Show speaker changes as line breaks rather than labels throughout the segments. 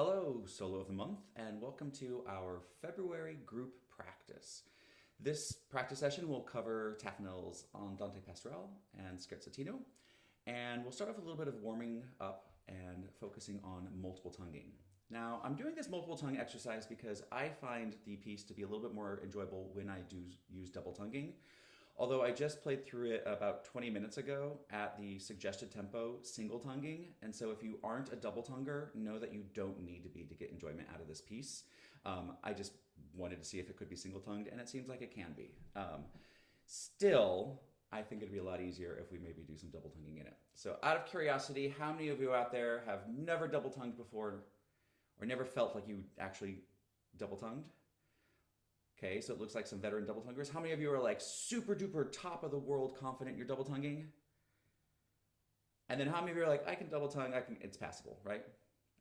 Hello, Solo of the Month, and welcome to our February group practice. This practice session will cover Taffanel's Andante Pastoral and Scherzettino, and we'll start off with a little bit of warming up and focusing on multiple tonguing. Now, I'm doing this multiple tongue exercise because I find the piece to be a little bit more enjoyable when I do use double tonguing. Although I just played through it about 20 minutes ago at the suggested tempo single tonguing, and so if you aren't a double tonguer, know that you don't need to be to get enjoyment out of this piece. I just wanted to see if it could be single tongued, and it seems like it can be. Still, I think it'd be a lot easier if we maybe do some double tonguing in it. So out of curiosity, how many of you out there have never double tongued before or never felt like you actually double tongued? Okay, so it looks like some veteran double tonguers. How many of you are like super duper top of the world confident you're double tonguing? And then how many of you are like, I can double tongue, it's passable, right?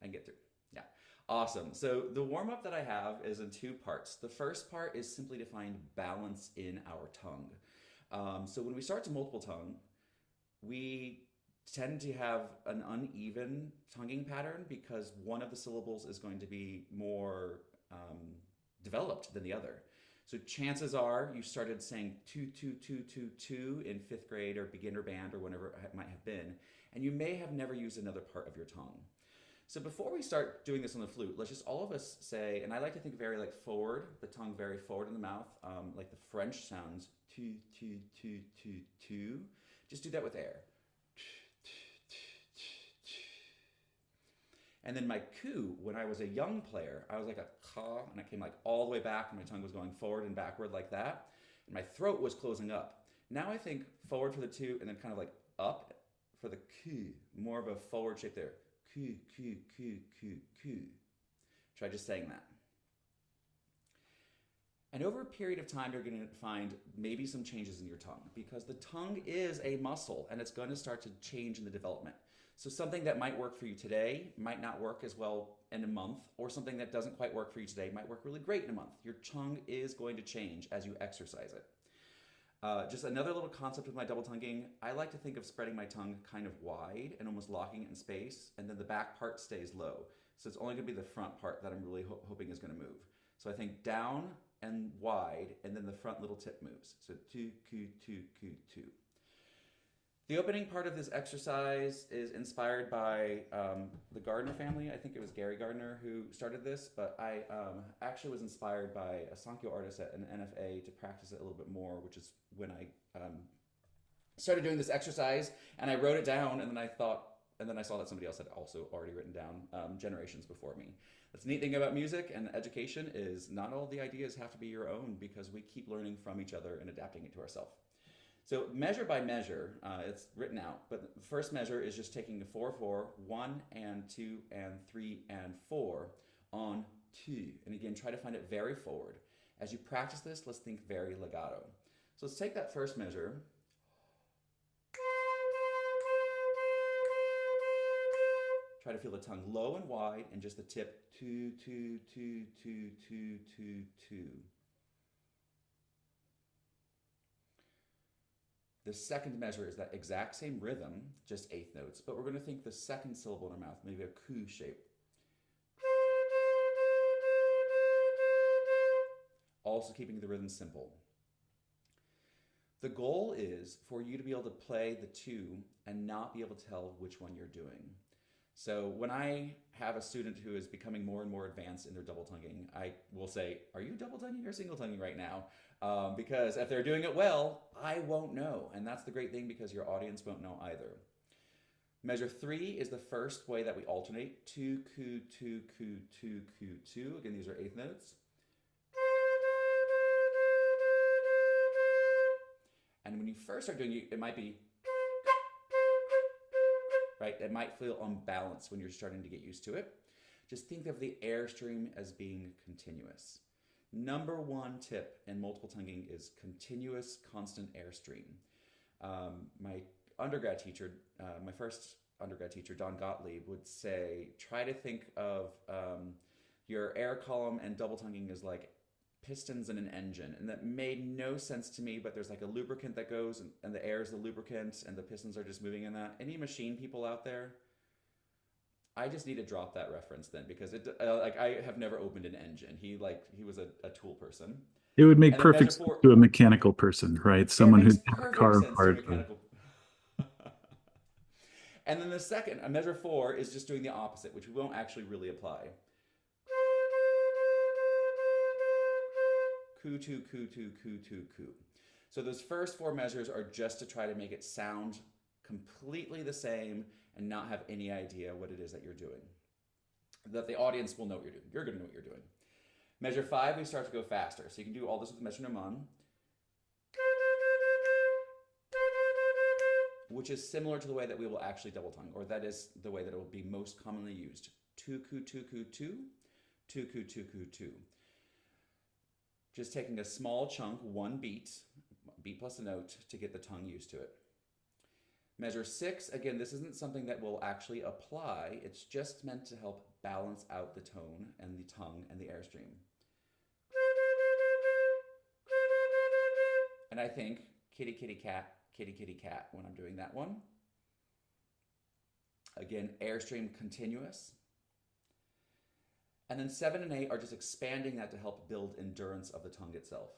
I can get through. Yeah, awesome. So the warm up that I have is in two parts. The first part is simply to find balance in our tongue. So when we start to multiple tongue, we tend to have an uneven tonguing pattern because one of the syllables is going to be more developed than the other. So chances are you started saying two, two, two, two, two in fifth grade or beginner band or whenever it might have been, and you may have never used another part of your tongue. So before we start doing this on the flute, let's just all of us say, and I like to think very like forward, the tongue very forward in the mouth, like the French sounds, two, two, two, two, two. Just do that with air. And then my coup, when I was a young player, I was like a ka, and I came like all the way back, and my tongue was going forward and backward like that, and my throat was closing up. Now I think forward for the two, and then kind of like up for the coup, more of a forward shape there. Coup, coup, coup, coup, coup. Try just saying that. And over a period of time, you're going to find maybe some changes in your tongue because the tongue is a muscle and it's going to start to change in the development. So something that might work for you today might not work as well in a month, or something that doesn't quite work for you today might work really great in a month. Your tongue is going to change as you exercise it. Just another little concept with my double tonguing, I like to think of spreading my tongue kind of wide and almost locking it in space, and then the back part stays low. So it's only going to be the front part that I'm really hoping is going to move. So I think down and wide, and then the front little tip moves. So two, two, two, two, two. The opening part of this exercise is inspired by the Gardner family. I think it was Gary Gardner who started this, but I actually was inspired by a Sankyo artist at an NFA to practice it a little bit more, which is when I started doing this exercise, and I wrote it down, and then I saw that somebody else had also already written down generations before me. That's the neat thing about music and education is not all the ideas have to be your own because we keep learning from each other and adapting it to ourselves. So measure by measure, it's written out, but the first measure is just taking the 4/4, 1 and 2 and 3 and 4 on 2. And again, try to find it very forward. As you practice this, let's think very legato. So let's take that first measure. Try to feel the tongue low and wide and just the tip, 2, 2, 2, 2, 2, 2, 2. The second measure is that exact same rhythm, just eighth notes, but we're going to think the second syllable in our mouth, maybe a coup shape. Also keeping the rhythm simple. The goal is for you to be able to play the two and not be able to tell which one you're doing. So when I have a student who is becoming more and more advanced in their double tonguing, I will say, are you double tonguing or single tonguing right now? Because if they're doing it well, I won't know. And that's the great thing because your audience won't know either. Measure 3 is the first way that we alternate. 2, ku, 2, ku, 2, ku, 2. Again, these are eighth notes. And when you first start doing it, it might be right? It might feel unbalanced when you're starting to get used to it. Just think of the airstream as being continuous. Number one tip in multiple tonguing is continuous, constant airstream. My undergrad teacher, my first undergrad teacher, Don Gottlieb, would say, try to think of your air column and double tonguing as like pistons in an engine, and that made no sense to me, but there's like a lubricant that goes and the air is the lubricant and the pistons are just moving in that. Any machine people out there? I just need to drop that reference then because like I have never opened an engine. He was a tool person.
It would make
And then measure
perfect sense
four.
to a mechanical person, right?
It
Someone
makes
who's never
perfect
carved
sense to a
hardwood.
mechanical. And then the second, a measure 4 is just doing the opposite, which we won't actually really apply. Ku tu ku tu ku tu ku. So those first 4 measures are just to try to make it sound completely the same and not have any idea what it is that you're doing. That the audience will know what you're doing. You're going to know what you're doing. Measure 5, we start to go faster. So you can do all this with metronome on, which is similar to the way that we will actually double tongue, or that is the way that it will be most commonly used. Tu ku tu ku tu, tu ku tu ku tu. Just taking a small chunk, 1 beat plus a note, to get the tongue used to it. Measure 6, again, this isn't something that will actually apply. It's just meant to help balance out the tone and the tongue and the airstream. And I think kitty, kitty, cat, kitty, kitty, cat when I'm doing that one. Again, airstream continuous. And then 7 and 8 are just expanding that to help build endurance of the tongue itself.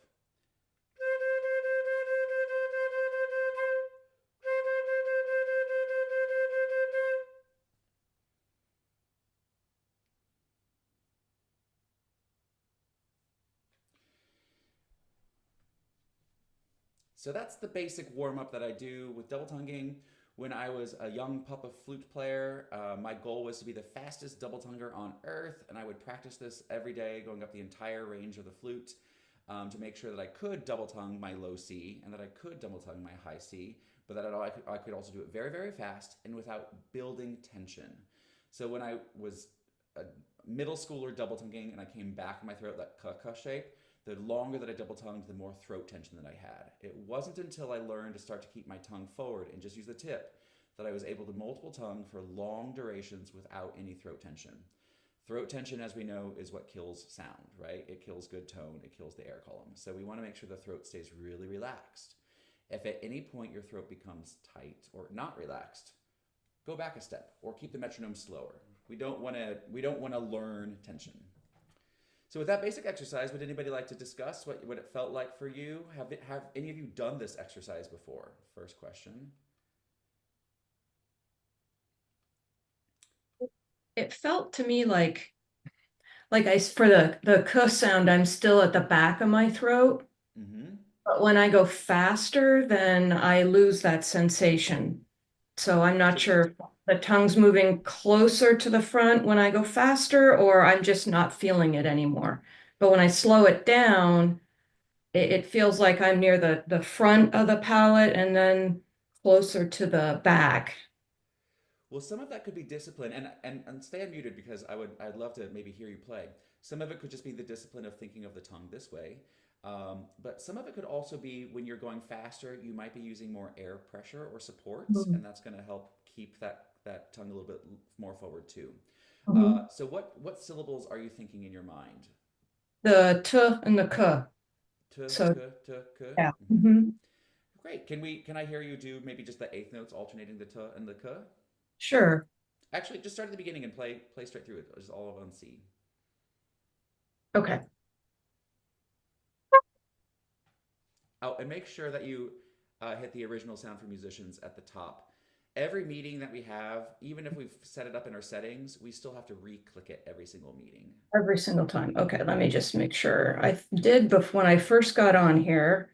So that's the basic warm-up that I do with double tonguing. When I was a young pup of flute player, my goal was to be the fastest double tonguer on earth, and I would practice this every day, going up the entire range of the flute to make sure that I could double tongue my low C and that I could double tongue my high C, but that I could also do it very, very fast and without building tension. So when I was a middle schooler double tonguing and I came back in my throat, that ka shape, the longer that I double tongued, the more throat tension that I had. It wasn't until I learned to start to keep my tongue forward and just use the tip that I was able to multiple tongue for long durations without any throat tension. Throat tension, as we know, is what kills sound, right? It kills good tone, it kills the air column. So we want to make sure the throat stays really relaxed. If at any point your throat becomes tight or not relaxed, go back a step or keep the metronome slower. We don't want to learn tension. So with that basic exercise, would anybody like to discuss what it felt like for you? Have any of you done this exercise before? First question.
It felt to me like for the k sound, I'm still at the back of my throat.
Mm-hmm.
But when I go faster, then I lose that sensation. So I'm not sure if the tongue's moving closer to the front when I go faster, or I'm just not feeling it anymore. But when I slow it down, it feels like I'm near the front of the palate and then closer to the back.
Well, some of that could be discipline, and stay unmuted because I'd love to maybe hear you play. Some of it could just be the discipline of thinking of the tongue this way, but some of it could also be when you're going faster, you might be using more air pressure or supports, and that's going to help keep that tongue a little bit more forward too. So what syllables are you thinking in your mind?
The t and the k.
T,
So
k, t, k.
yeah.
Great. Can I hear you do maybe just the eighth notes alternating the t and the k?
Sure.
Actually, just start at the beginning and play straight through it. Just all on C.
Okay.
Oh, and make sure that you hit the original sound for musicians at the top. Every meeting that we have, even if we've set it up in our settings, we still have to re-click it every single meeting.
Every single time. Okay, let me just make sure. I did before when I first got on here.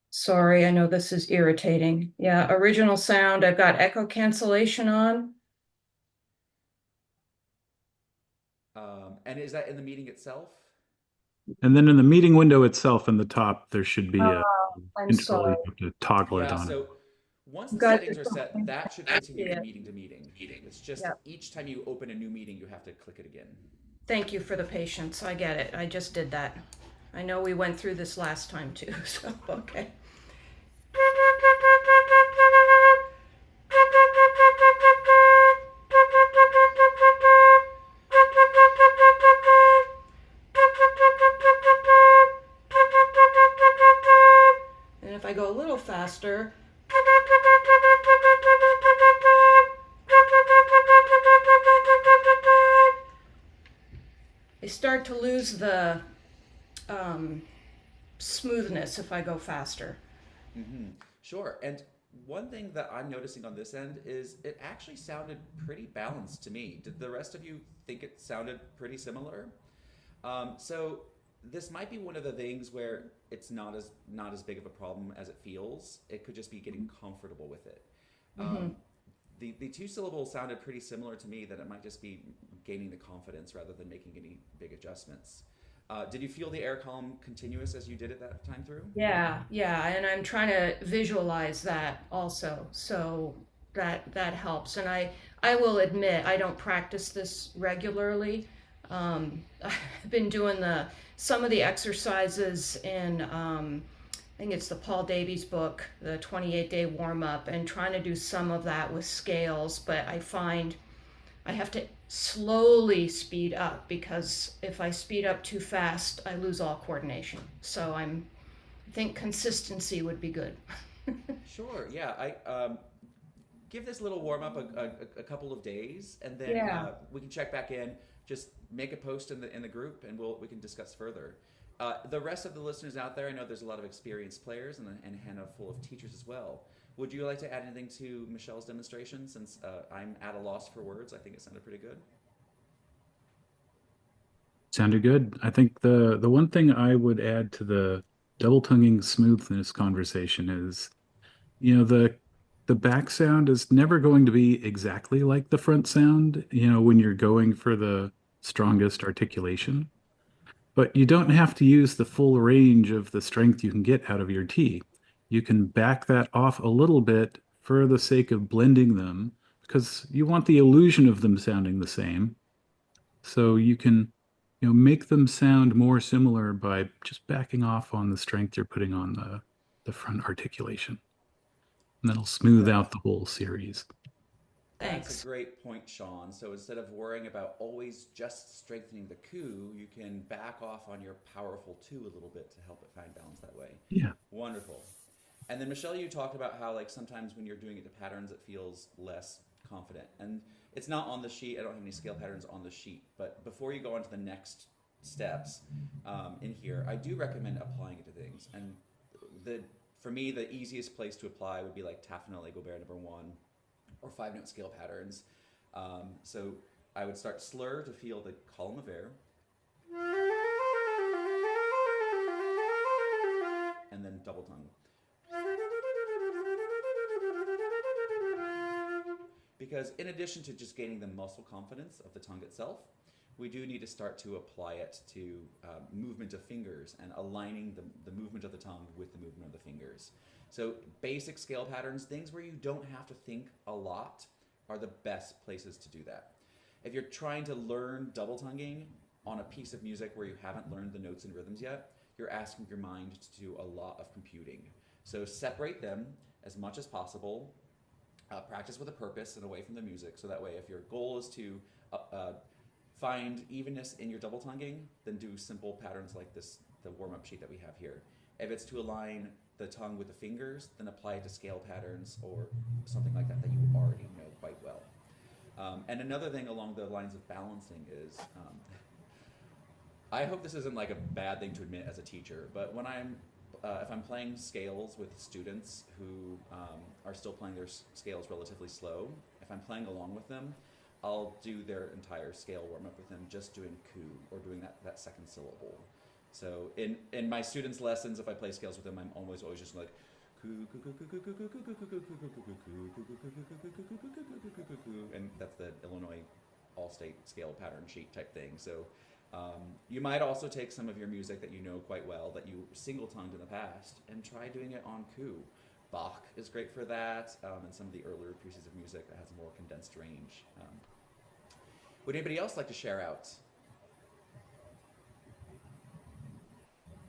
Sorry, I know this is irritating. Yeah, original sound. I've got echo cancellation on.
And is that in the meeting itself?
And then in the meeting window itself in the top, there should be a
I'm
interval.
sorry.
You have to toggle it
Yeah,
on.
so once the
Got
settings are set, that should continue from meeting to meeting. It's just
Yeah.
each time you open a new meeting, you have to click it again.
Thank you for the patience. I get it. I just did that. I know we went through this last time too, so okay. And if I go a little faster, I start to lose the um, smoothness if I go faster.
Sure. And one thing that I'm noticing on this end is it actually sounded pretty balanced to me. Did the rest of you think it sounded pretty similar? So this might be one of the things where it's not as big of a problem as it feels. It could just be getting comfortable with it.
Hmm.
Um, the two syllables sounded pretty similar to me. That it might just be gaining the confidence rather than making any big adjustments. Did you feel the air column continuous as you did it that time through?
Yeah, yeah, and I'm trying to visualize that also, so that helps. And I will admit I don't practice this regularly. I've been doing the some of the exercises in I think it's the Paul Davies book, the 28-day warm up, and trying to do some of that with scales, but I find I have to slowly speed up because if I speed up too fast, I lose all coordination. So I think consistency would be good.
Sure. Yeah. I give this little warm up a couple of days, and then
Yeah.
we can check back in. Just make a post in the group, and we can discuss further. The rest of the listeners out there, I know there's a lot of experienced players and a handful of teachers as well. Would you like to add anything to Michelle's demonstration? Since I'm at a loss for words, I think it sounded pretty good.
Sounded good. I think the one thing I would add to the double tonguing smoothness conversation is, the back sound is never going to be exactly like the front sound, when you're going for the strongest articulation. But you don't have to use the full range of the strength you can get out of your T. You can back that off a little bit for the sake of blending them because you want the illusion of them sounding the same. So you can, make them sound more similar by just backing off on the strength you're putting on the front articulation. And that'll smooth
That
out the whole series.
That's a
Thanks.
great point, Sean. So instead of worrying about always just strengthening the coup, you can back off on your powerful two a little bit to help it find balance that way.
Yeah.
Wonderful. And then Michelle, you talked about how like sometimes when you're doing it to patterns, it feels less confident. And it's not on the sheet. I don't have any scale patterns on the sheet. But before you go on to the next steps in here, I do recommend applying it to things. And the for me, the easiest place to apply would be like Taffanel Gobert #1 or 5-note scale patterns. So I would start slur to feel the column of air, and then double tongue. Because in addition to just gaining the muscle confidence of the tongue itself, we do need to start to apply it to movement of fingers and aligning the movement of the tongue with the movement of the fingers. So basic scale patterns, things where you don't have to think a lot, are the best places to do that. If you're trying to learn double tonguing on a piece of music where you haven't learned the notes and rhythms yet, you're asking your mind to do a lot of computing. So separate them as much as possible. Practice with a purpose and away from the music. So that way, if your goal is to find evenness in your double tonguing, then do simple patterns like this, the warm-up sheet that we have here. If it's to align the tongue with the fingers, then apply it to scale patterns or something like that that you already know quite well. And another thing along the lines of balancing is, I hope this isn't like a bad thing to admit as a teacher, but when if I'm playing scales with students who are still playing their scales relatively slow, if I'm playing along with them, I'll do their entire scale warm up with them just doing coup or doing that second syllable. So in my students' lessons, if I play scales with them, I'm always just like and that's the Illinois all-state scale pattern sheet type thing. So you might also take some of your music that you know quite well that you single-tongued in the past and try doing it on coup. Bach is great for that, and some of the earlier pieces of music that has a more condensed range. Would anybody else like to share out?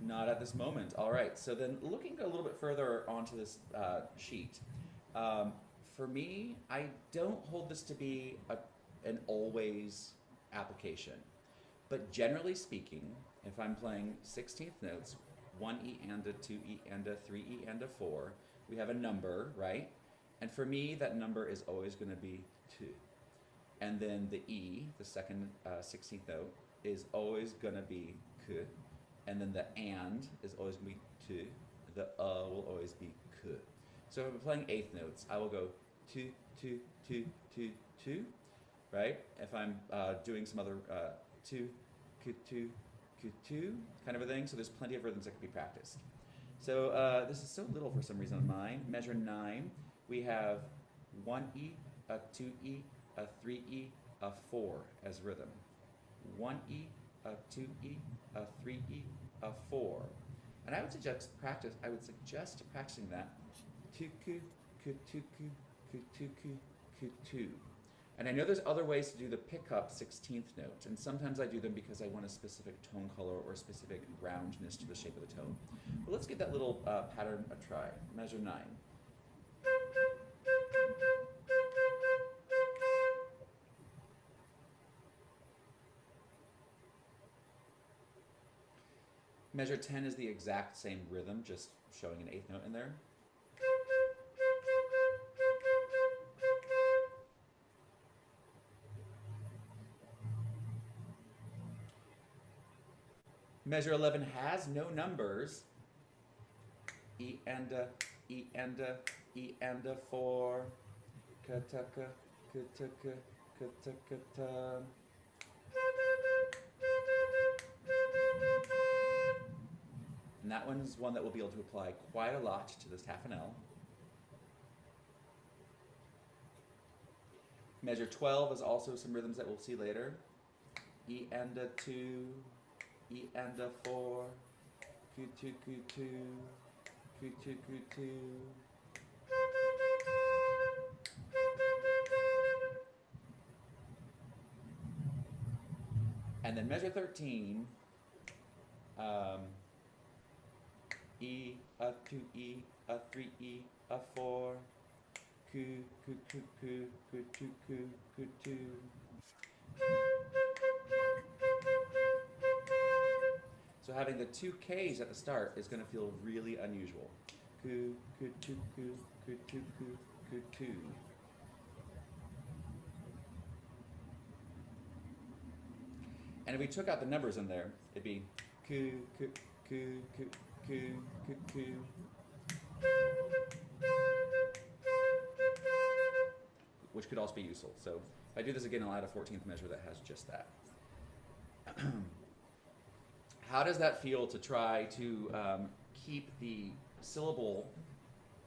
Not at this moment. All right. So then, looking a little bit further onto this sheet, for me, I don't hold this to be an always application. But generally speaking, if I'm playing 16th notes, 1 E and a 2 E and a 3 E and a 4, we have a number, right? And for me, that number is always going to be 2. And then the E, the second 16th note, is always going to be K. And then the and is always going to be T. The will always be K. So if I'm playing eighth notes, I will go 2, 2, 2, 2, 2, right? If I'm doing some other 2, K, 2, K, 2 kind of a thing. So there's plenty of rhythms that can be practiced. So this is so little for some reason on mine. Measure 9, we have 1E, a 2E, a 3E, a 4 as rhythm. 1E, a 2E, a 3E, a 4. And I would suggest practicing that. 2 ku, ku 2 ku, ku 2 ku, ku 2. And I know there's other ways to do the pickup 16th note, and sometimes I do them because I want a specific tone color or specific roundness to the shape of the tone. But let's give that little pattern a try. Measure 9. Measure 10 is the exact same rhythm, just showing an eighth note in there. Measure 11 has no numbers. E and a, E and a, E and a 4. Ka-ta-ka, ka-ta-ka, ka-ta-ka-ta. And that one's one that we'll be able to apply quite a lot to this Taffanel. Measure 12 is also some rhythms that we'll see later. E and a 2, E and a 4, Q 2, Q 2, Q 2, Q 2. And then measure 13, E, a 2E, a 3E, a 4, Q, Q, Q, Q, Q, 2, Q, Q, 2. So having the 2 Ks at the start is going to feel really unusual. Q, Q, 2, Q, Q, 2, Q, Q, 2. And if we took out the numbers in there, it'd be Q, Q, Q, Q, Q, Q, Q. Which could also be useful. So if I do this again, I'll add a 14th measure that has just that. How does that feel to try to keep the syllable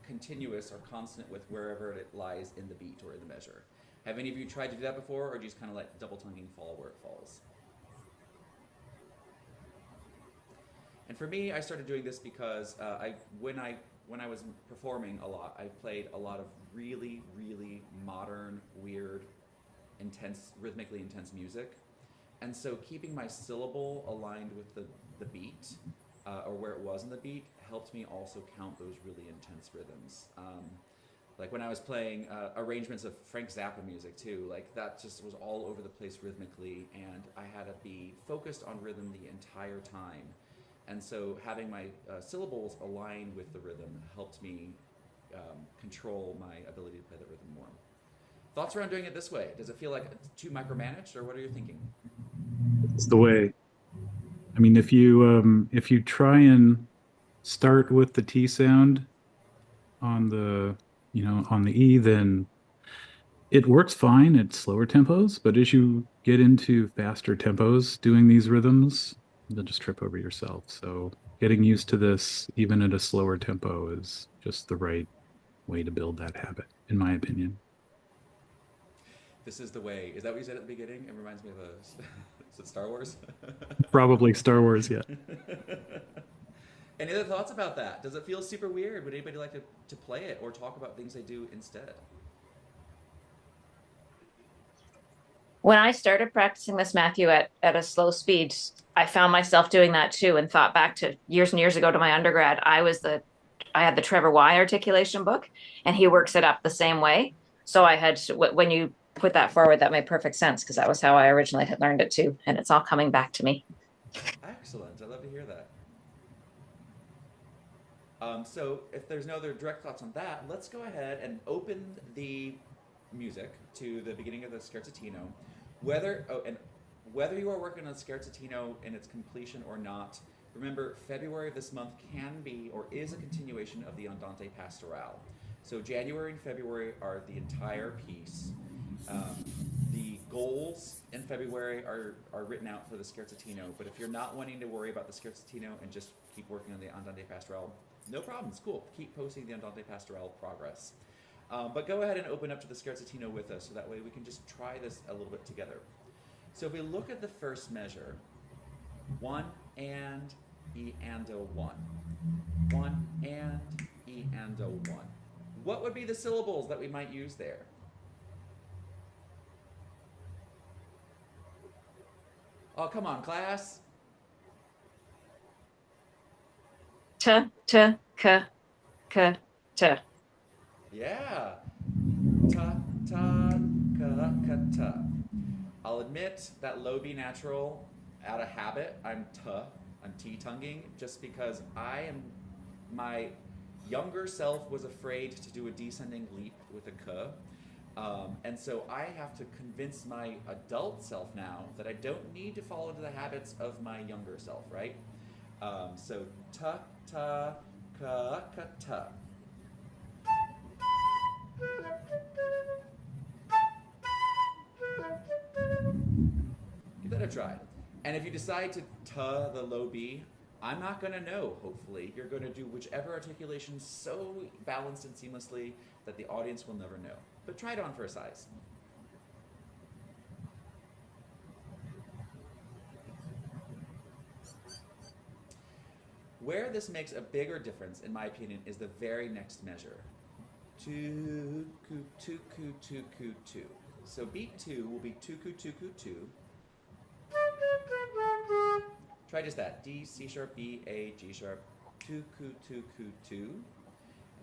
continuous or consonant with wherever it lies in the beat or in the measure? Have any of you tried to do that before, or do you just kind of let double tonguing fall where it falls? And for me, I started doing this because when I was performing a lot, I played a lot of really, really modern, weird, intense, rhythmically intense music. And so keeping my syllable aligned with the beat, or where it was in the beat, helped me also count those really intense rhythms. Like when I was playing arrangements of Frank Zappa music too, like that just was all over the place rhythmically, and I had to be focused on rhythm the entire time. And so having my syllables aligned with the rhythm helped me control my ability to play the rhythm more. Thoughts around doing it this way? Does it feel like it's too micromanaged, or what are you thinking?
It's the way. I mean, if you try and start with the T sound on the on the E, then it works fine at slower tempos. But as you get into faster tempos doing these rhythms, you'll just trip over yourself. So getting used to this, even at a slower tempo, is just the right way to build that habit, in my opinion.
This is the way. Is that what you said at the beginning? It reminds me of is it Star Wars?
Probably Star Wars, yeah.
Any other thoughts about that? Does it feel super weird? Would anybody like to play it or talk about things they do instead?
When I started practicing this, Matthew, at a slow speed, I found myself doing that too, and thought back to years and years ago to my undergrad. I had the Trevor Y articulation book, and he works it up the same way. So I had when you put that forward, that made perfect sense, because that was how I originally had learned it too, and it's all coming back to me.
Excellent. I love to hear that. So if there's no other direct thoughts on that, let's go ahead and open the music to the beginning of the Scherzettino. Whether you are working on Scherzettino in its completion or not, remember February of this month can be or is a continuation of the Andante Pastoral. So January and February are the entire piece. The goals in February are written out for the Scherzettino, but if you're not wanting to worry about the Scherzettino and just keep working on the Andante Pastoral, no problem, it's cool. Keep posting the Andante Pastoral progress. But go ahead and open up to the Scherzettino with us so that way we can just try this a little bit together. So if we look at the first measure, 1 and E and a 1. 1 and E and a 1. What would be the syllables that we might use there? Oh, come on, class.
T, t, k, k, t.
Yeah. Ta, ta, ka, ka, ta. I'll admit that low B natural, out of habit, I'm T-tonguing just because my younger self was afraid to do a descending leap with a k. And so I have to convince my adult self now that I don't need to fall into the habits of my younger self, right? So ta, ta, ka, ka, ta. Give that a try. And if you decide to ta the low B, I'm not going to know, hopefully. You're going to do whichever articulation so balanced and seamlessly that the audience will never know. But try it on for a size. Where this makes a bigger difference, in my opinion, is the very next measure. Tu, ku, tu, ku, tu, ku, tu. So beat 2 will be tu, ku, tu, ku, tu. Try just that. D, C sharp, B, A, G sharp, tu, ku, tu, ku, tu.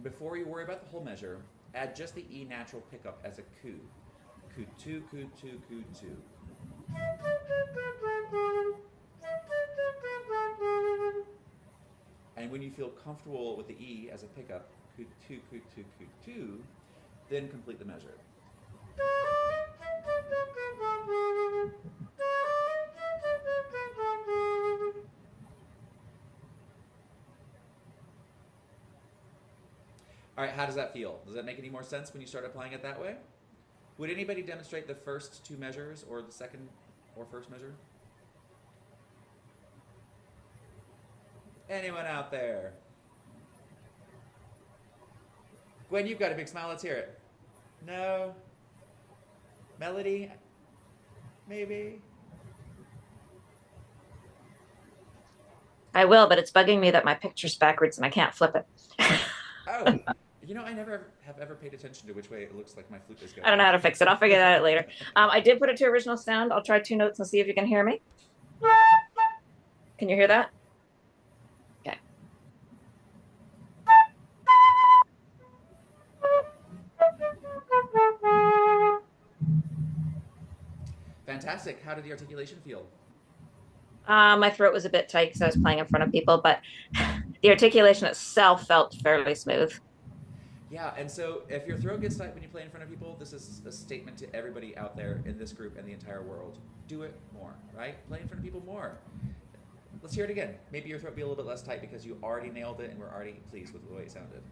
Before you worry about the whole measure, add just the E natural pickup as a ku. Ku, tu, ku, tu, ku, tu. And when you feel comfortable with the E as a pickup, ku, tu, ku, tu, ku, tu, then complete the measure. All right, how does that feel? Does that make any more sense when you start applying it that way? Would anybody demonstrate the first 2 measures or the second or first measure? Anyone out there? Gwen, you've got a big smile. Let's hear it. No? Melody? Maybe?
I will, but it's bugging me that my picture's backwards and I can't flip it.
Oh, you know, I never have ever paid attention to which way it looks like my flute is going.
I don't know how to fix it. I'll figure that out later. I did put it to original sound. I'll try 2 notes and see if you can hear me. Can you hear that? Okay.
Fantastic. How did the articulation feel?
My throat was a bit tight because I was playing in front of people, but the articulation itself felt fairly smooth.
Yeah, and so if your throat gets tight when you play in front of people, this is a statement to everybody out there in this group and the entire world. Do it more, right? Play in front of people more. Let's hear it again. Maybe your throat be a little bit less tight because you already nailed it and we're already pleased with the way it sounded.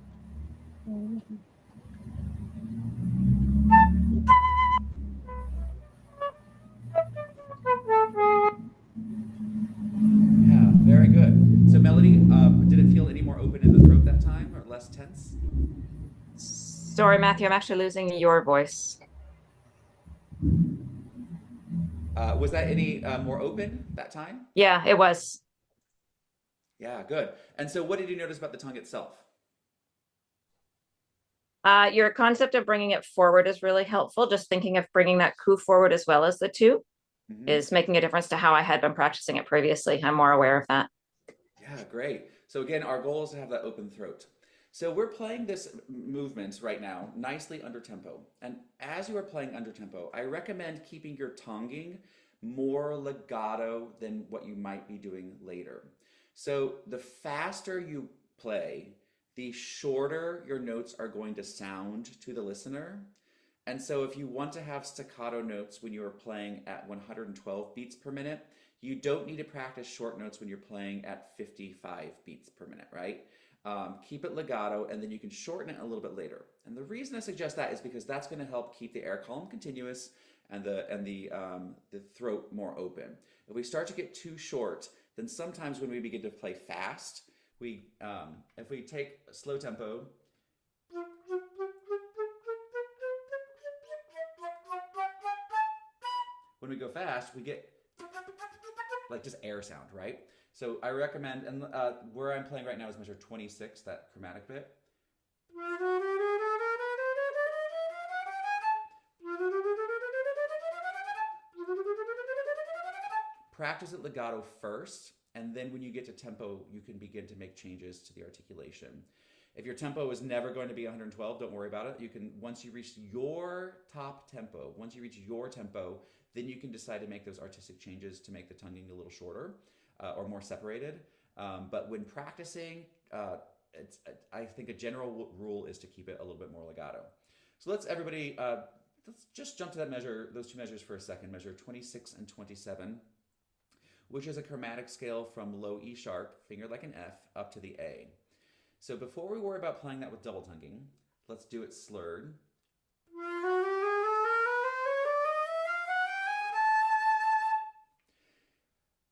Yeah, very good. So Melody, did it feel any more open in the throat that time or less tense?
Sorry, Matthew, I'm actually losing your voice.
Was that any more open that time?
Yeah, it was.
Yeah, good. And so what did you notice about the tongue itself?
Your concept of bringing it forward is really helpful. Just thinking of bringing that ku forward as well as the tu is making a difference to how I had been practicing it previously. I'm more aware of that.
Yeah, great. So again, our goal is to have that open throat. So we're playing this movement right now nicely under tempo. And as you are playing under tempo, I recommend keeping your tonguing more legato than what you might be doing later. So the faster you play, the shorter your notes are going to sound to the listener. And so if you want to have staccato notes when you are playing at 112 beats per minute, you don't need to practice short notes when you're playing at 55 beats per minute, right? Keep it legato, and then you can shorten it a little bit later. And the reason I suggest that is because that's going to help keep the air column continuous and the throat more open. If we start to get too short, then sometimes when we begin to play fast, if we take a slow tempo, when we go fast, we get like just air sound, right? So I recommend, and where I'm playing right now is measure 26, that chromatic bit. Practice it legato first, and then when you get to tempo, you can begin to make changes to the articulation. If your tempo is never going to be 112, don't worry about it. You can, once you reach your top tempo, then you can decide to make those artistic changes to make the tonguing a little shorter or more separated. But when practicing, I think a general rule is to keep it a little bit more legato. So let's just jump to that measure, those two measures for a second. Measure 26 and 27, which is a chromatic scale from low E sharp, fingered like an F, up to the A. So before we worry about playing that with double tonguing, let's do it slurred.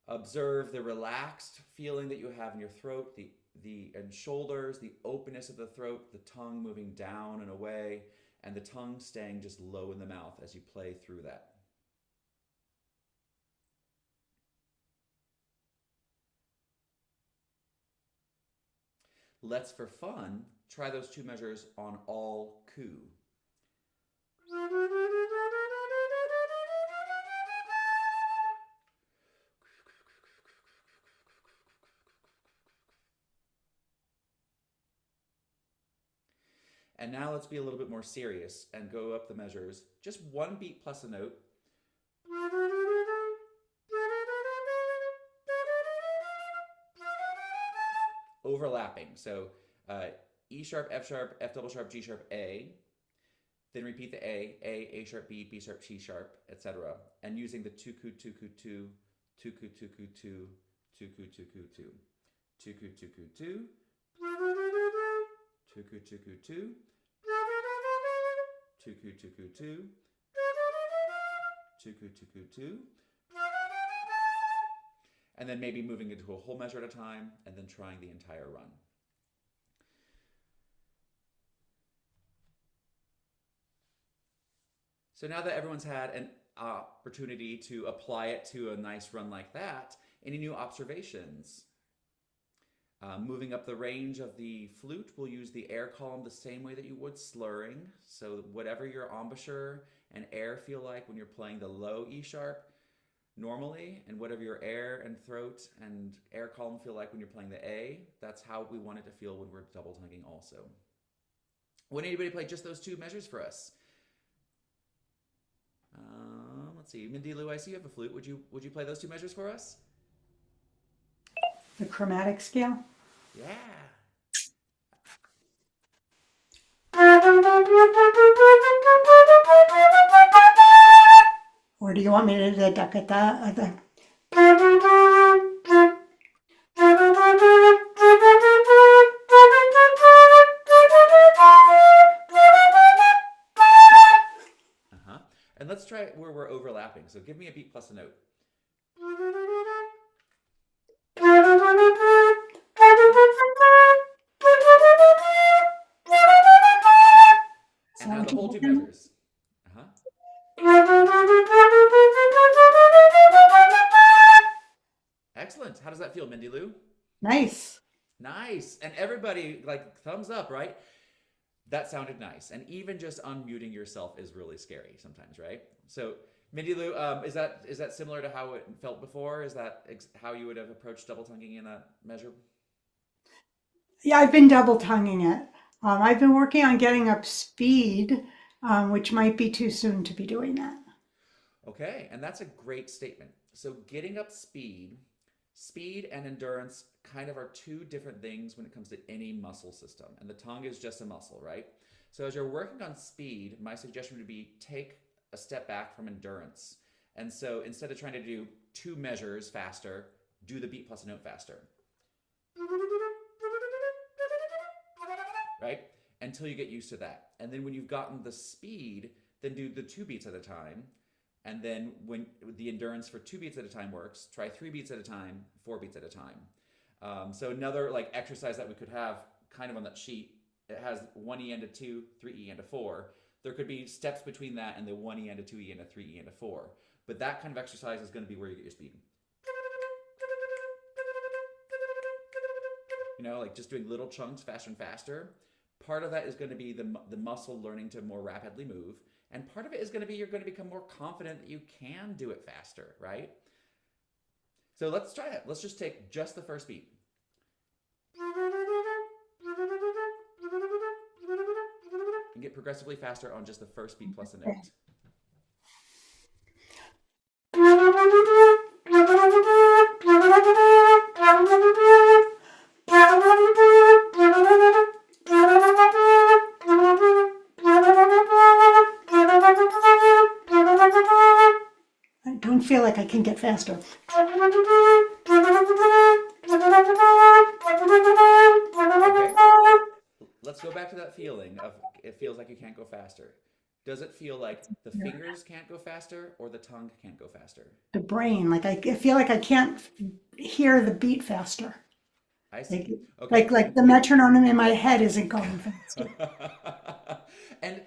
Observe the relaxed feeling that you have in your throat, and shoulders, the openness of the throat, the tongue moving down and away, and the tongue staying just low in the mouth as you play through that. Let's, for fun, try those two measures on all coup. And now let's be a little bit more serious and go up the measures, just one beat plus a note. Overlapping, so E sharp, F double sharp, G sharp, A, then repeat the A sharp, B sharp, C sharp, etc. And using the two coup, two coup, two, two coup, two coup, two, two coup, two coup, two, two coup, two coup, two, two coup, two coup, two, two coup, two coup, two, two coup, two coup, two, and then maybe moving into a whole measure at a time, and then trying the entire run. So now that everyone's had an opportunity to apply it to a nice run like that, any new observations? Moving up the range of the flute, we'll use the air column the same way that you would slurring. So whatever your embouchure and air feel like when you're playing the low E sharp, normally, and whatever your air and throat and air column feel like when you're playing the A, that's how we want it to feel when we're double tonguing also. Would anybody play just those two measures for us? Let's see, Mindy Lou, I see you have a flute. Would you play those two measures for us?
The chromatic scale?
Yeah.
Or do you want me to do the dakata?
And let's try it where we're overlapping. So give me a beat plus a note. And now the whole two measures. Excellent. How does that feel, Mindy Lou?
Nice.
Nice. And everybody, like, thumbs up, right? That sounded nice. And even just unmuting yourself is really scary sometimes, right? So, Mindy Lou, is that similar to how it felt before? Is that how you would have approached double tonguing in that measure?
Yeah, I've been double tonguing it. I've been working on getting up speed, which might be too soon to be doing that.
Okay, and that's a great statement. So getting up speed, Speed and endurance kind of are two different things when it comes to any muscle system, and the tongue is just a muscle, right? So as you're working on speed, my suggestion would be take a step back from endurance. And so instead of trying to do 2 measures faster, do the beat plus a note faster. Right? Until you get used to that. And then when you've gotten the speed, then do the 2 beats at a time. And then when the endurance for 2 beats at a time works, try 3 beats at a time, 4 beats at a time. So another like exercise that we could have kind of on that sheet, it has 1E and a 2, 3E and a 4. There could be steps between that and the 1E and a 2E and a 3E and a 4. But that kind of exercise is going to be where you get your speed. You know, like just doing little chunks faster and faster. Part of that is going to be the muscle learning to more rapidly move. And part of it is going to be you're going to become more confident that you can do it faster, right? So let's try it. Let's just take just the first beat. And get progressively faster on just the first beat plus a note.
I don't feel like I can get faster.
Okay. Let's go back to that feeling of it feels like you can't go faster. Does it feel like the fingers can't go faster or the tongue can't go faster?
The brain, like I feel like I can't hear the beat faster.
I see.
Like the metronome in my head isn't going faster.
and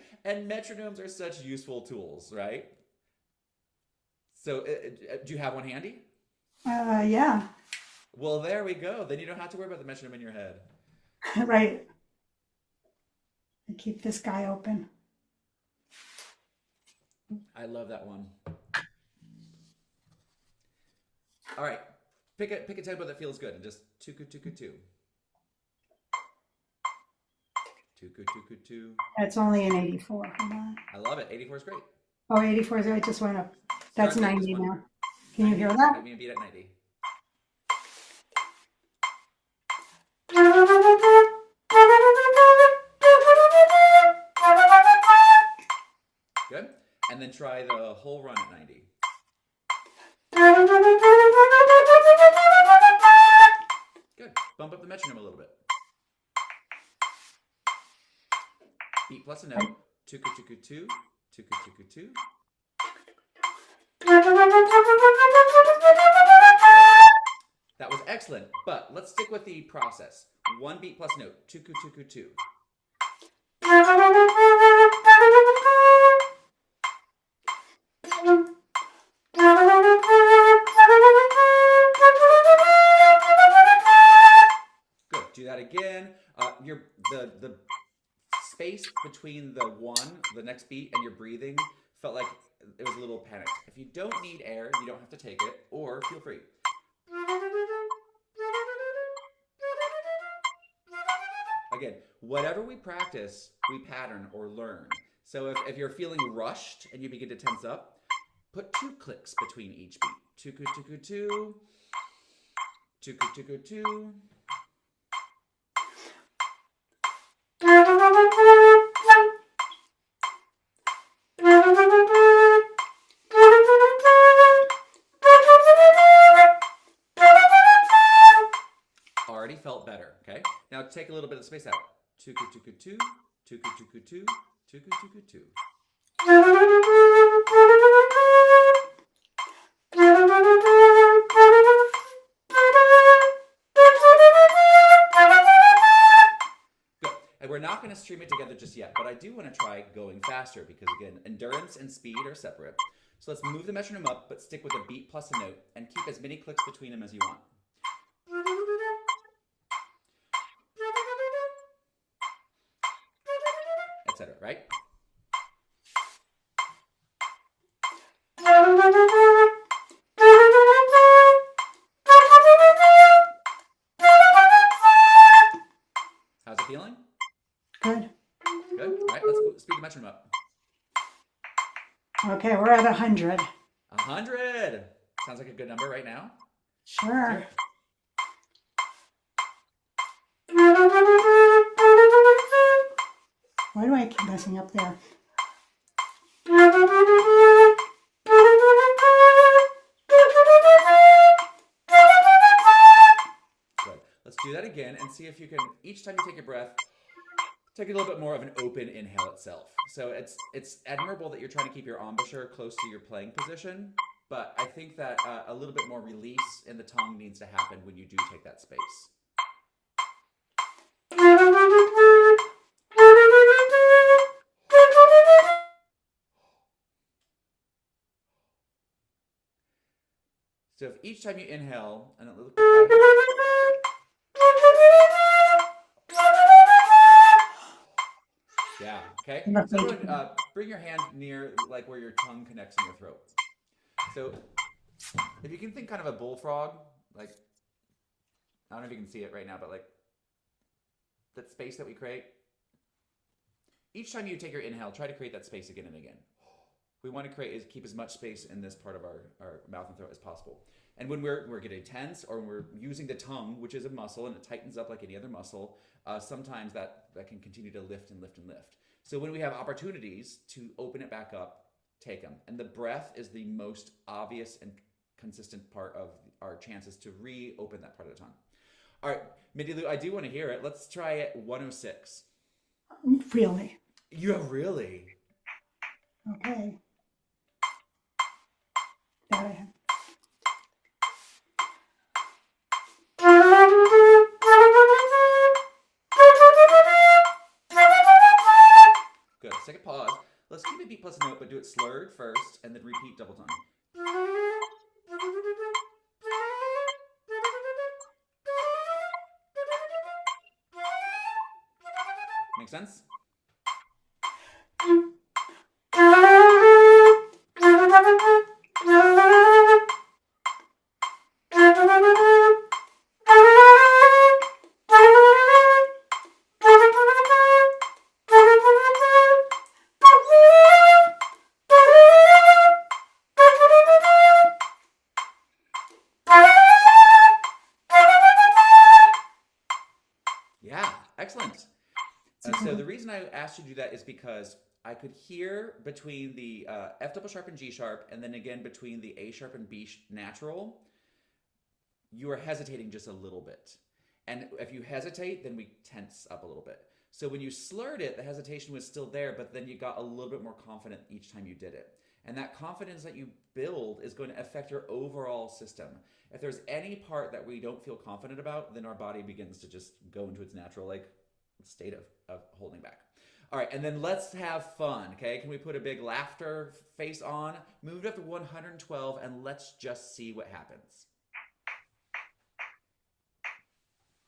metronomes are such useful tools, right? So do you have one handy?
Yeah.
Well, there we go. Then you don't have to worry about the metronome in your head.
Right. I keep this guy open.
I love that one. All right. Pick a tempo that feels good and just tuku tuku tu. Tuku tuku tu.
That's only an 84. Hold on.
I love it. 84 is great.
Oh, 84 is right. Just went up. That's
Start with
90
this one.
now. Can you hear that?
Give me a beat at 90. Good. And then try the whole run at 90. Good. Bump up the metronome a little bit. Beat plus a note. Tuku tuku tu. Tuku tuku tu. That was excellent, but let's stick with the process. 1 beat plus note. Tuku tuku tu. Good. Do that again. The space between the next beat, and your breathing felt like it was a little panicked. If you don't need air, you don't have to take it, or feel free. Again, whatever we practice, we pattern or learn. So if you're feeling rushed and you begin to tense up, put 2 clicks between each beat. Tuku tuku tu. Tuku tuku tu. Already felt better, okay? Now take a little bit of space out. Tuku tuku tu, tuku tuku tu, tuku tuku tu. Good. And we're not going to stream it together just yet, but I do want to try going faster because, again, endurance and speed are separate. So let's move the metronome up, but stick with a beat plus a note and keep as many clicks between them as you want. Etc., right? How's it feeling?
Good.
Good. All right, let's speed the metronome up.
Okay, we're at 100.
100. Sounds like a good number right now.
Sure. Why do I keep messing up there?
Good. Let's do that again and see if you can, each time you take a breath, take a little bit more of an open inhale itself. So it's admirable that you're trying to keep your embouchure close to your playing position, but I think that a little bit more release in the tongue needs to happen when you do take that space. So if each time you inhale, and yeah, okay. So everyone, bring your hand near like where your tongue connects in your throat. So if you can think kind of a bullfrog, like, I don't know if you can see it right now, but like that space that we create. Each time you take your inhale, try to create that space again and again. We want to keep as much space in this part of our mouth and throat as possible. And when we're getting tense or when we're using the tongue, which is a muscle and it tightens up like any other muscle, sometimes that can continue to lift and lift and lift. So when we have opportunities to open it back up, take them. And the breath is the most obvious and consistent part of our chances to reopen that part of the tongue. All right, Mindy Lou, I do want to hear it. Let's try it 106.
Really?
Yeah, really?
Okay. There I am.
Good. Second pause. Let's keep it beat plus note, but do it slurred first, and then repeat double tongue. Make sense? Yeah, excellent. So the reason I asked you to do that is because I could hear between the F double sharp and G sharp, and then again between the A sharp and B natural, you are hesitating just a little bit. And if you hesitate, then we tense up a little bit. So when you slurred it, the hesitation was still there, but then you got a little bit more confident each time you did it. And that confidence that you build is going to affect your overall system. If there's any part that we don't feel confident about, then our body begins to just go into its natural state of holding back. All right, and then let's have fun, okay? Can we put a big laughter face on? Move it up to 112, and let's just see what happens.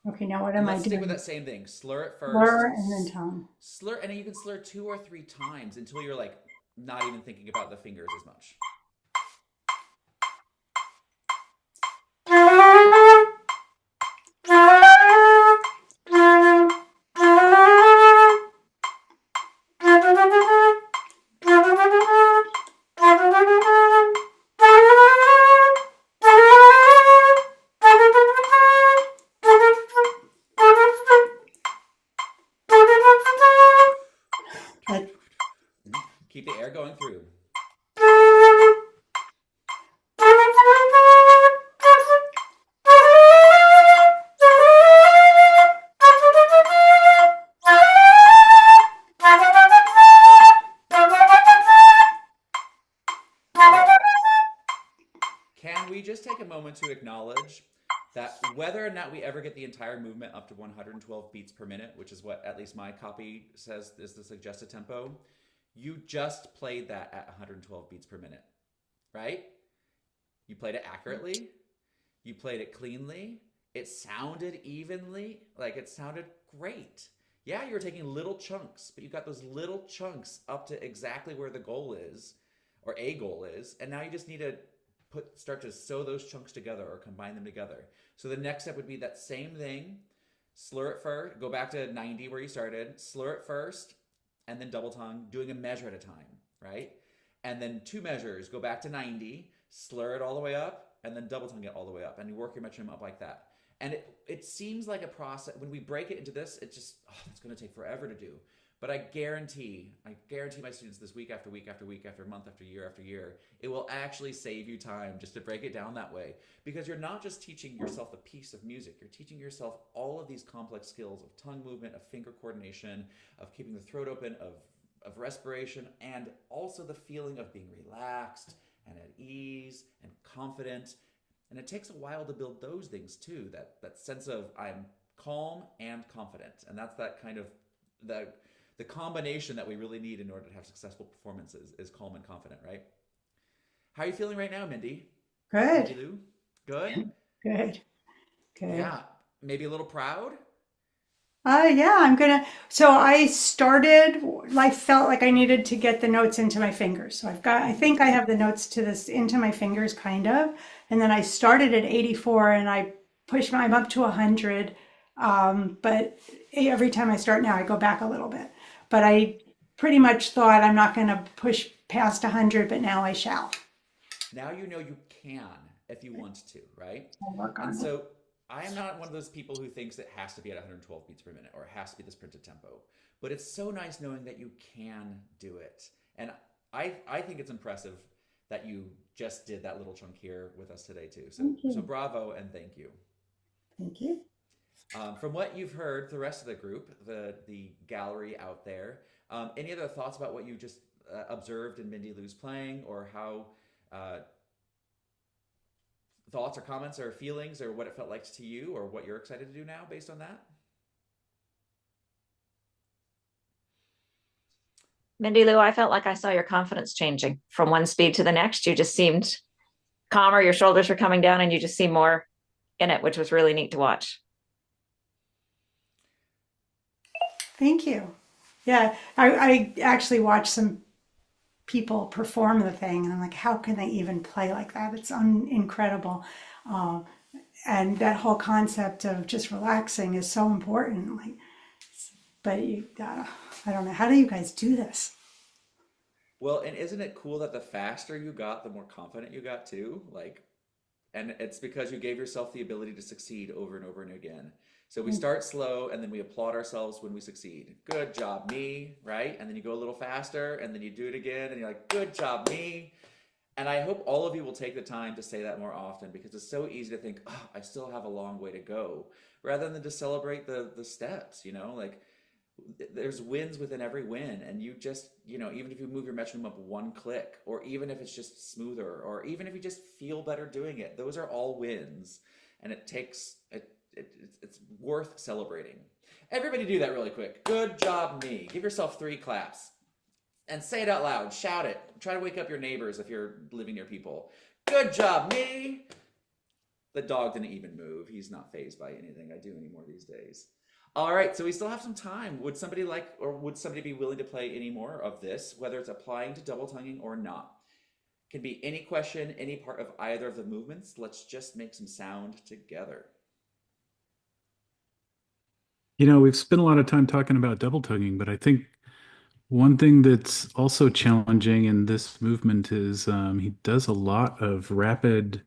Okay, now what am I doing?
Let's stick with that same thing. Slur it first.
Slur and then tongue.
Slur, and then you can slur 2 or 3 times until you're like not even thinking about the fingers as much. Keep the air going through. Can we just take a moment to acknowledge that whether or not we ever get the entire movement up to 112 beats per minute, which is what at least my copy says is the suggested tempo, you just played that at 112 beats per minute, right? You played it accurately. You played it cleanly. It sounded evenly. Like, it sounded great. Yeah, you were taking little chunks, but you got those little chunks up to exactly where the goal is, or a goal is, and now you just need to start to sew those chunks together or combine them together. So the next step would be that same thing. Slur it first. Go back to 90 where you started. Slur it first, and then double tongue, doing a measure at a time, right? And then 2 measures. Go back to 90. Slur it all the way up. and then double tongue it all the way up, and you work your metronome up like that. And it seems like a process. When we break it into this, it just, it's going to take forever to do. But I guarantee my students this week after week after week after month after year, it will actually save you time just to break it down that way. Because you're not just teaching yourself a piece of music, you're teaching yourself all of these complex skills of tongue movement, of finger coordination, of keeping the throat open, of respiration, and also the feeling of being relaxed and at ease and confident. And it takes a while to build those things too, that sense of I'm calm and confident. And that's that kind of the combination that we really need in order to have successful performances is calm and confident, right? How are you feeling right now, Mindy?
Good.
Mindy Lou? Good?
Good. Good.
Yeah. Maybe a little proud?
Yeah, so I felt like I needed to get the notes into my fingers. So I think I have the notes to this into my fingers kind of. And then I started at 84 and I'm up to 100. But every time I start now, I go back a little bit. But I pretty much thought I'm not going to push past 100, but now I shall.
Now you know you can if you want to, right?
I'll work on
And
it.
so I am not one of those people who thinks it has to be at 112 beats per minute or it has to be this printed tempo. But it's so nice knowing that you can do it. And I think it's impressive that you just did that little chunk here with us today too. So bravo and thank you.
Thank you.
From what you've heard, the rest of the group, the gallery out there, any other thoughts about what you just observed in Mindy Lou's playing, or how thoughts or comments or feelings or what it felt like to you, or what you're excited to do now based on that?
Mindy Lou, I felt like I saw your confidence changing from one speed to the next. You just seemed calmer, your shoulders were coming down, and you just seemed more in it, which was really neat to watch.
Thank you. Yeah, I actually watched some people perform the thing, and I'm like, how can they even play like that? It's incredible. And that whole concept of just relaxing is so important. Like, but I don't know. How do you guys do this?
Well, and isn't it cool that the faster you got, the more confident you got too? Like, and it's because you gave yourself the ability to succeed over and over and again. So we start slow and then we applaud ourselves when we succeed. Good job, me, right? And then you go a little faster and then you do it again and you're like, good job, me. And I hope all of you will take the time to say that more often, because it's so easy to think, oh, I still have a long way to go, rather than to celebrate the steps, like there's wins within every win. And you just, even if you move your metronome up one click, or even if it's just smoother, or even if you just feel better doing it, those are all wins. And it's worth celebrating. Everybody do that really quick. Good job, me. Give yourself 3 claps. And say it out loud. Shout it. Try to wake up your neighbors if you're living near people. Good job, me. The dog didn't even move. He's not fazed by anything I do anymore these days. All right, so we still have some time. Would somebody be willing to play any more of this, whether it's applying to double tonguing or not? Can be any question, any part of either of the movements. Let's just make some sound together.
We've spent a lot of time talking about double tonguing, but I think one thing that's also challenging in this movement is he does a lot of rapid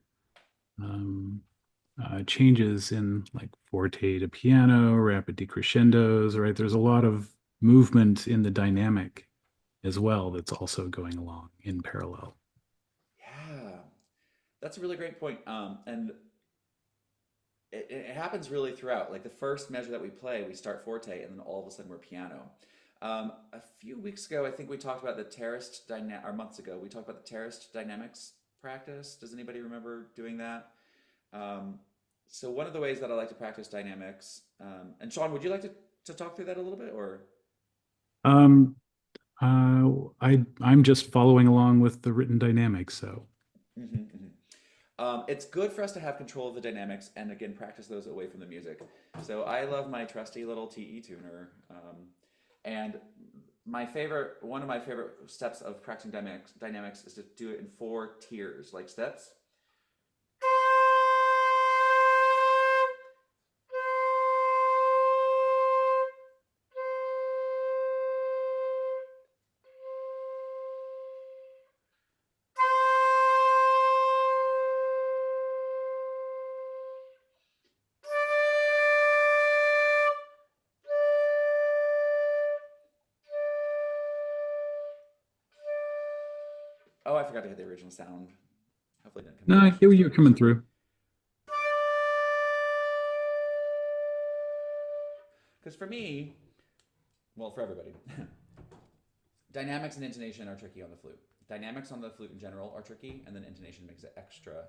changes in like forte to piano, rapid decrescendos, right? There's a lot of movement in the dynamic as well that's also going along in parallel.
Yeah, that's a really great point. And it happens really throughout. Like the first measure that we play, we start forte, and then all of a sudden we're piano. A few weeks ago, I think we talked about the terraced or months ago, we talked about the terraced dynamics practice. Does anybody remember doing that? So one of the ways that I like to practice dynamics, and Sean, would you like to talk through that a little bit, or?
I'm just following along with the written dynamics, so.
Mm-hmm, mm-hmm. It's good for us to have control of the dynamics and again practice those away from the music. So I love my trusty little TE tuner, and one of my favorite steps of practicing dynamics is to do it in 4 tiers, like steps. Oh, I forgot to hit the original sound. Hopefully it didn't come
No, I
through.
hear where you're coming through.
Because for me, well, for everybody, dynamics and intonation are tricky on the flute. Dynamics on the flute in general are tricky, and then intonation makes it extra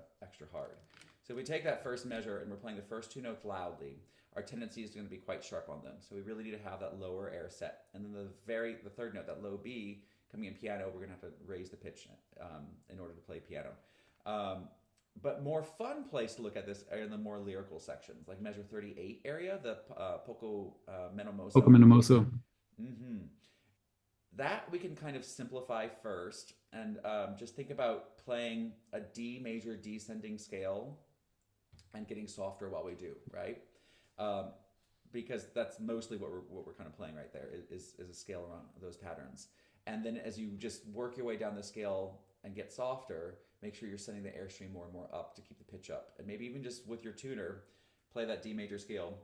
hard. So if we take that first measure and we're playing the first two notes loudly, our tendency is going to be quite sharp on them. So we really need to have that lower air set. And then the third note, that low B, coming in piano, we're going to have to raise the pitch in order to play piano. But more fun place to look at this are in the more lyrical sections, like measure 38 area, the poco meno mosso.
Poco meno mosso.
Mm-hmm. That we can kind of simplify first and just think about playing a D major descending scale and getting softer while we do, right? Because that's mostly what we're kind of playing right there is a scale around those patterns. And then as you just work your way down the scale and get softer, make sure you're sending the airstream more and more up to keep the pitch up. And maybe even just with your tuner, play that D major scale.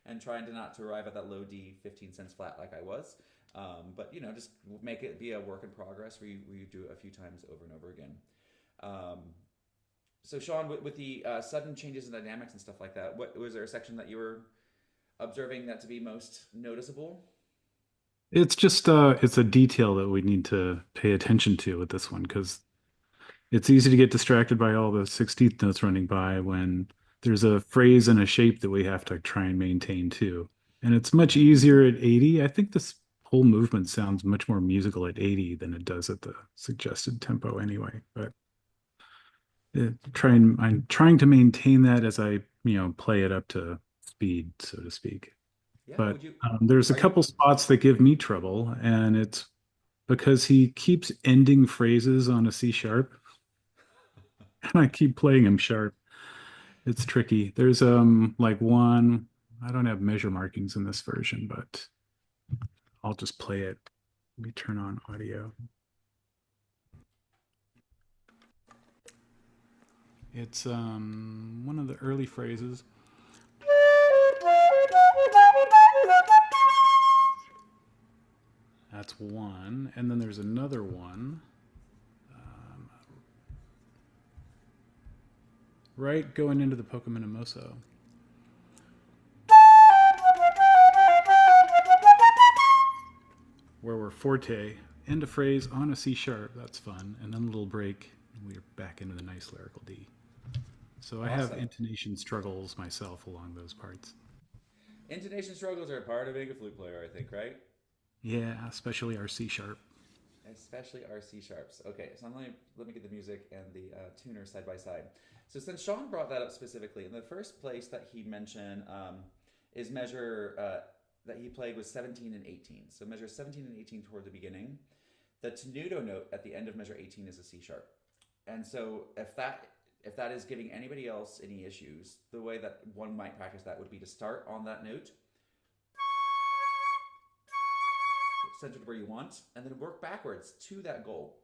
And trying to arrive at that low D 15 cents flat like I was. But, just make it be a work in progress where you do it a few times over and over again. So Sean, with the sudden changes in dynamics and stuff like that, was there a section that you were observing that to be most noticeable?
It's just it's a detail that we need to pay attention to with this one, because it's easy to get distracted by all the 16th notes running by when there's a phrase and a shape that we have to try and maintain too. And it's much easier at 80. I think this whole movement sounds much more musical at 80 than it does at the suggested tempo anyway. But I'm trying to maintain that as I, play it up to speed, so to speak.
Yeah,
But there's a couple spots that give me trouble, and it's because he keeps ending phrases on a C sharp, and I keep playing him sharp. It's tricky. There's like one, I don't have measure markings in this version, but I'll just play it. Let me turn on audio. It's one of the early phrases. That's one. And then there's another one. Right going into the poco meno mosso. Where we're forte, end a phrase on a C sharp. That's fun. And then a little break, and we're back into the nice lyrical D. So I have intonation struggles myself along those parts.
Intonation struggles are a part of being a flute player, I think, right?
Yeah, especially our C sharp.
Especially our C sharps. Okay, so let me get the music and the tuner side by side. So since Sean brought that up specifically, in the first place that he mentioned is measure that he played was 17 and 18. So measure 17 and 18 toward the beginning. The tenuto note at the end of measure 18 is a C sharp. And so if that is giving anybody else any issues, the way that one might practice that would be to start on that note, centered where you want, and then work backwards to that goal.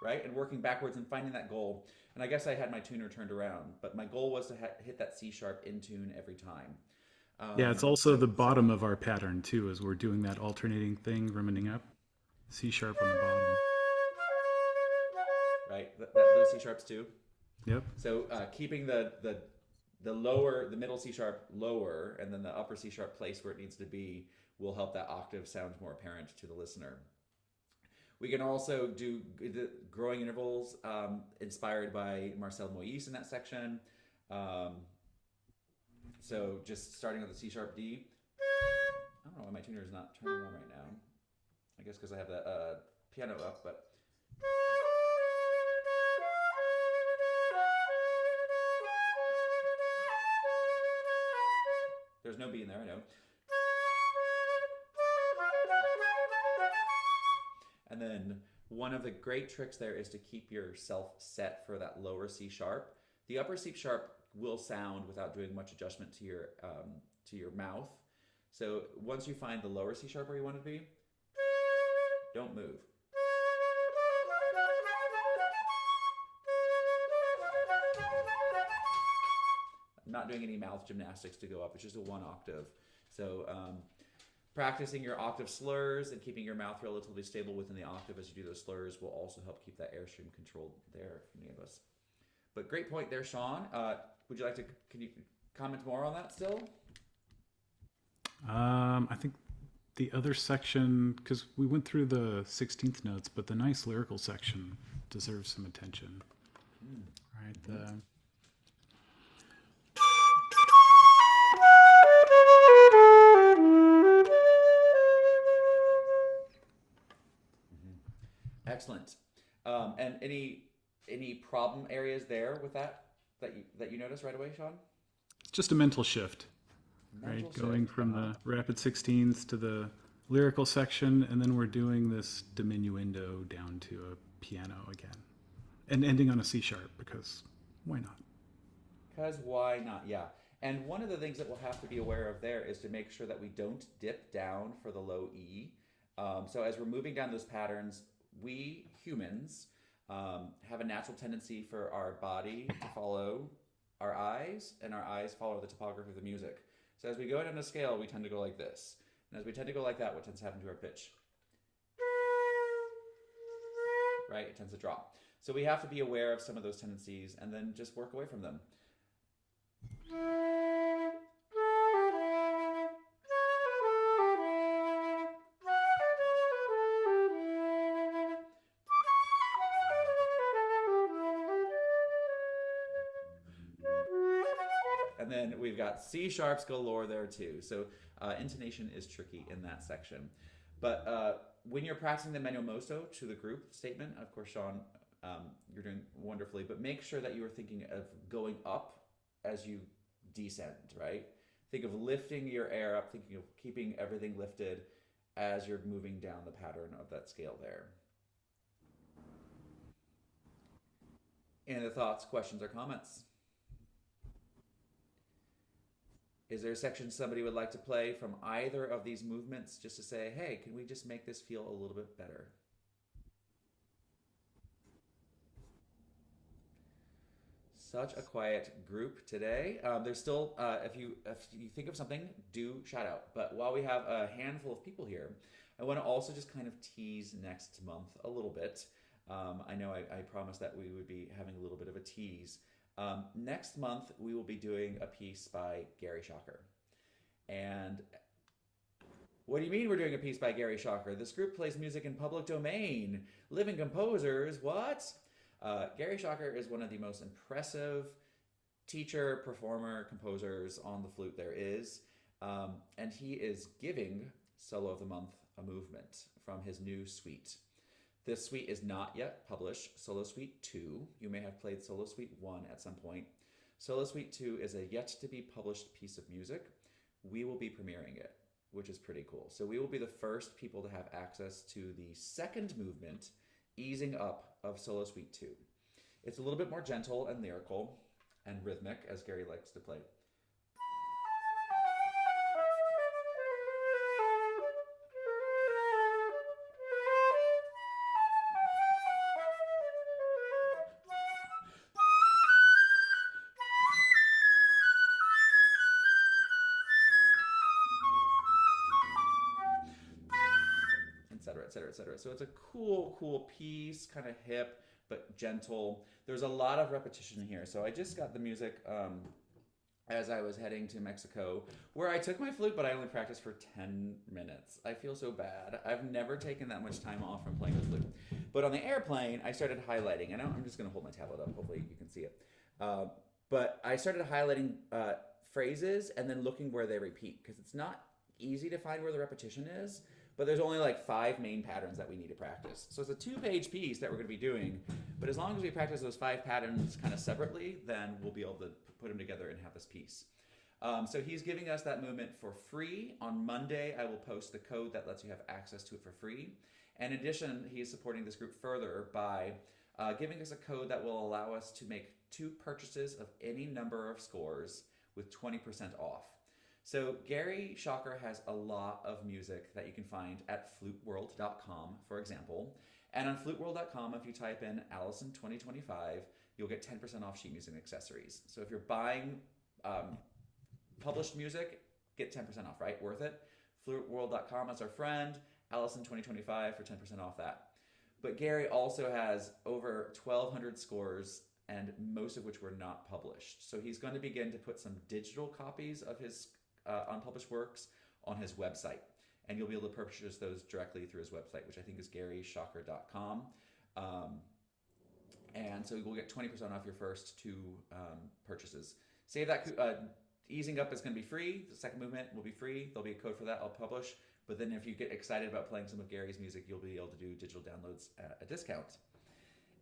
Right? And working backwards and finding that goal. And I guess I had my tuner turned around, but my goal was to hit that C sharp in tune every time.
Yeah, it's also the bottom of our pattern too, as we're doing that alternating thing, rimming up. C sharp on the bottom.
Right, those C sharps too.
Yep.
So keeping the middle C sharp lower, and then the upper C sharp place where it needs to be will help that octave sound more apparent to the listener. We can also do the growing intervals inspired by Marcel Moïse in that section. So just starting with the C sharp D. I don't know why my tuner is not turning on right now. I guess because I have the piano up, but. There's no B in there, I know. And then One of the great tricks there is to keep yourself set for that lower C sharp. The upper C sharp will sound without doing much adjustment to your mouth. So once you find the lower C sharp where you want it to be, don't move. I'm not doing any mouth gymnastics to go up. It's just a 1 octave. So practicing your octave slurs and keeping your mouth relatively stable within the octave as you do those slurs will also help keep that airstream controlled there for many of us. But great point there, Sean. Would you like to, can you comment more on that still?
I think the other section, because we went through the 16th notes, but the nice lyrical section deserves some attention. Right.
Excellent. And any problem areas there with that you noticed right away, Sean?
It's just a mental shift. Right, going from the rapid 16ths to the lyrical section, and then we're doing this diminuendo down to a piano again, and ending on a C sharp, because why not?
Because why not? Yeah. And one of the things that we'll have to be aware of there is to make sure that we don't dip down for the low E. So as we're moving down those patterns, we humans have a natural tendency for our body to follow our eyes, and our eyes follow the topography of the music. So as we go down a scale, we tend to go like this. And as we tend to go like that, what tends to happen to our pitch? Right? It tends to drop. So we have to be aware of some of those tendencies and then just work away from them. And then we've got C sharps galore there too. So intonation is tricky in that section. But when you're practicing the manual mosto to the group statement, of course, Sean, you're doing wonderfully, but make sure that you are thinking of going up as you descend, right? Think of lifting your air up, thinking of keeping everything lifted as you're moving down the pattern of that scale there. Any other thoughts, questions, or comments? Is there a section somebody would like to play from either of these movements just to say, hey, can we just make this feel a little bit better? Such a quiet group today. There's still, if you think of something, do shout out. But while we have a handful of people here, I want to also just kind of tease next month a little bit. I know I promised that we would be having a little bit of a tease. Next month, we will be doing a piece by Gary Shocker. And what do you mean we're doing a piece by Gary Shocker? This group plays music in public domain. Living composers, what? Gary Shocker is one of the most impressive teacher, performer, composers on the flute there is. And he is giving Solo of the Month a movement from his new suite. This suite is not yet published. Solo Suite 2. You may have played Solo Suite 1 at some point. Solo Suite 2 is a yet-to-be-published piece of music. We will be premiering it, which is pretty cool. So we will be the first people to have access to the second movement, easing up of Solo Suite 2. It's a little bit more gentle and lyrical and rhythmic, as Gary likes to play. Etc. So it's a cool piece, kind of hip, but gentle. There's a lot of repetition here. So I just got the music as I was heading to Mexico, where I took my flute, but I only practiced for 10 minutes. I feel so bad. I've never taken that much time off from playing the flute. But on the airplane, I started highlighting. And I'm just going to hold my tablet up. Hopefully you can see it. But I started highlighting phrases and then looking where they repeat, because it's not easy to find where the repetition is. But there's only like 5 main patterns that we need to practice. So it's a 2-page piece that we're going to be doing. But as long as we practice those 5 patterns kind of separately, then we'll be able to put them together and have this piece. So he's giving us that movement for free. On Monday, I will post the code that lets you have access to it for free. And in addition, he is supporting this group further by giving us a code that will allow us to make 2 purchases of any number of scores with 20% off. So Gary Shocker has a lot of music that you can find at fluteworld.com, for example. And on fluteworld.com, if you type in Allison 2025, you'll get 10% off sheet music and accessories. So if you're buying published music, get 10% off, right? Worth it. Fluteworld.com is our friend. Allison 2025 for 10% off that. But Gary also has over 1,200 scores, and most of which were not published. So he's going to begin to put some digital copies of his unpublished works on his website. And you'll be able to purchase those directly through his website, which I think is garyshocker.com. And so you'll get 20% off your first 2 purchases. Save that. Easing Up is going to be free. The second movement will be free. There'll be a code for that I'll publish. But then if you get excited about playing some of Gary's music, you'll be able to do digital downloads at a discount.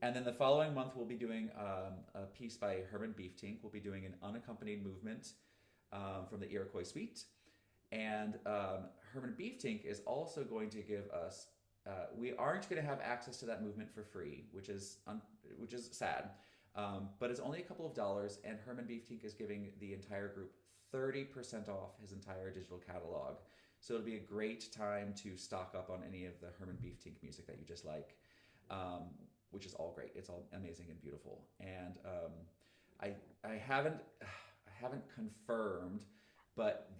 And then the following month, we'll be doing a piece by Herman Beeftink. We'll be doing an unaccompanied movement from the Iroquois Suite. And Herman Beeftink is also going to give us, we aren't going to have access to that movement for free, which is sad. But it's only a couple of dollars, and Herman Beeftink is giving the entire group 30% off his entire digital catalog. So it'll be a great time to stock up on any of the Herman Beeftink music that you just like, which is all great. It's all amazing and beautiful. And I haven't confirmed, but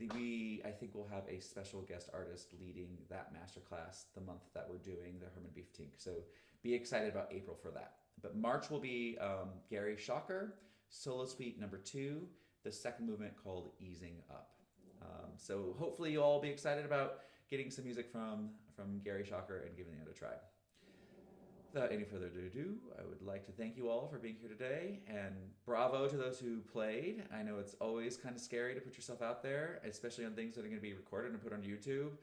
I think we'll have a special guest artist leading that masterclass the month that we're doing the Herman Beeftink. So be excited about April for that. But March will be Gary Shocker, Solo Suite number 2, the second movement called Easing Up. So hopefully you'll all be excited about getting some music from Gary Shocker and giving it a try. Without any further ado, I would like to thank you all for being here today, and bravo to those who played. I know it's always kind of scary to put yourself out there, especially on things that are going to be recorded and put on YouTube.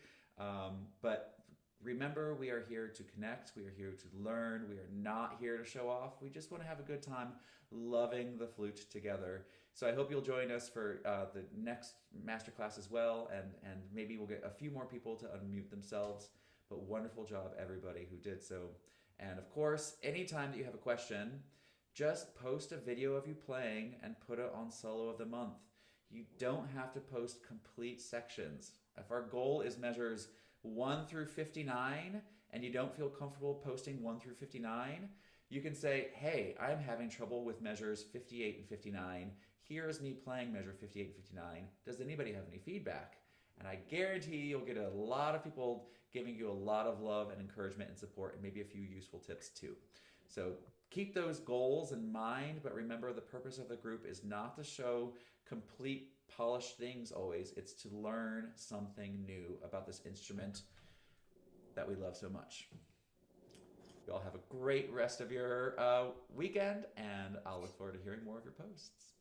But remember, we are here to connect. We are here to learn. We are not here to show off. We just want to have a good time loving the flute together. So I hope you'll join us for the next masterclass as well, and maybe we'll get a few more people to unmute themselves. But wonderful job, everybody who did so. And of course, anytime that you have a question, just post a video of you playing and put it on Solo of the Month. You don't have to post complete sections. If our goal is measures 1 through 59, and you don't feel comfortable posting 1 through 59, you can say, hey, I'm having trouble with measures 58 and 59. Here's me playing measure 58 and 59. Does anybody have any feedback? And I guarantee you'll get a lot of people giving you a lot of love and encouragement and support, and maybe a few useful tips too. So keep those goals in mind, but remember, the purpose of the group is not to show complete polished things always. It's to learn something new about this instrument that we love so much. You all have a great rest of your weekend, and I'll look forward to hearing more of your posts.